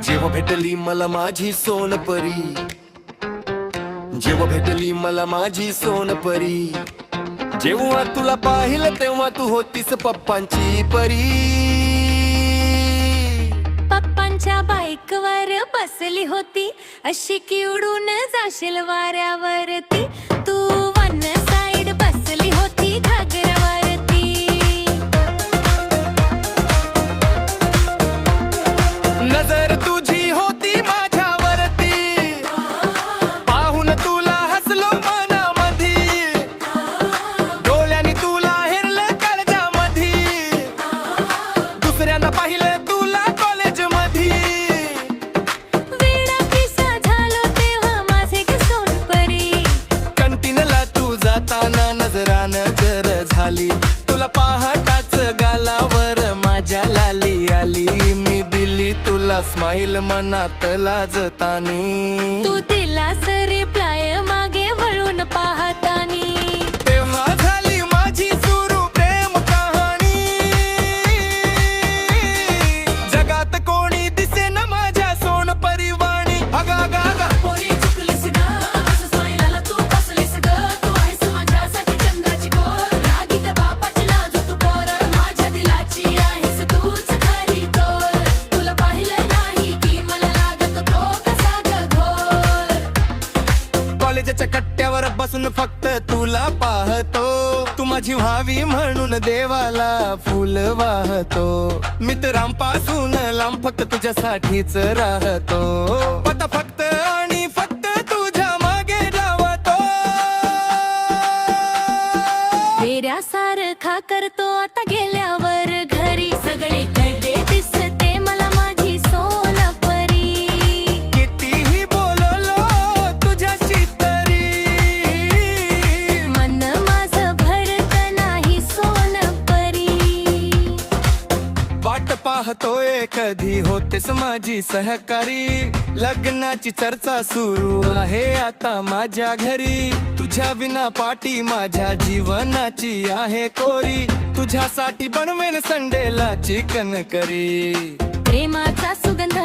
जेव्हा भेटली मला माझी सोनपरी, जेव्हा भेटली मला माझी सोनपरी, जेव्हा तुला पाहिलं तेव्हा तू होतीस पप्पांची परी. पप्पांच्या बाईकवर बसली होती, अशी की उडून जाशील वाऱ्यावरती. तू वन साइड बसली होती घागरावरती. नजर तुझी होती माझ्यावरती, पाहून तुला हसलो मनामधी, डोळ्यांनी तुला हेरलं काळजामधी, दुसऱ्यांदा पाहिलं तुला कॉलेज मधी. वेडा पिसा झालो तेव्हा माझे ग सोनपरी. कंटिनला तू जाताना नजरा नजर झाली, तुला पाहताच गालावर माझ्या लाली आली. मी दिली तुला स्माईल मनात लाजतानी, तू दिलास रिप्लाय मागे वळून पाहतानी. तेव्हा झाली माझी सुरू प्रेम कहाणी. जगात कोणी दिसेन माझ्या सोनपरी वाणी. अगा गा गा पोरी चुकलीस ग, असं स्माईलला तू बसलीस ग. तू आहेस माझ्यासाठी चंद्राची कोर, रागीत बापाची लाजूक पोर. माझ्या दिलाची आहेस तूच खरी तोर. तुला पाहिलं नाही की मला लागत तो कसा ग घोर. कॉलेजच्या कट्ट्यावर बसून फक्त तुला पाहतो, तू माझी व्हावी म्हणून देवाला फुल वाहतो. मित्रांपासून लांब फक्त तुझ्यासाठीच राहतो. आता फक्त आणि फक्त तुझ्या मागे धावतो. वेड्यासारखा करतो आता गेल्यावर घरी. सगळीकडे दिसते मला माझी सोनपरी. कितीही बोललो तुझ्याशी तरी, मन माझं भरत नाही सोनपरी. वाट पाहतोय कधी होतेस माझी सहकारी. लग्नाची चर्चा सुरू आहे आता माझ्या घरी. तुझ्या विना पाठी माझ्या जीवनाची आहे कोरी. तुझ्यासाठी बनवेन संडेला चिकन करी. प्रेमाचा सुगंध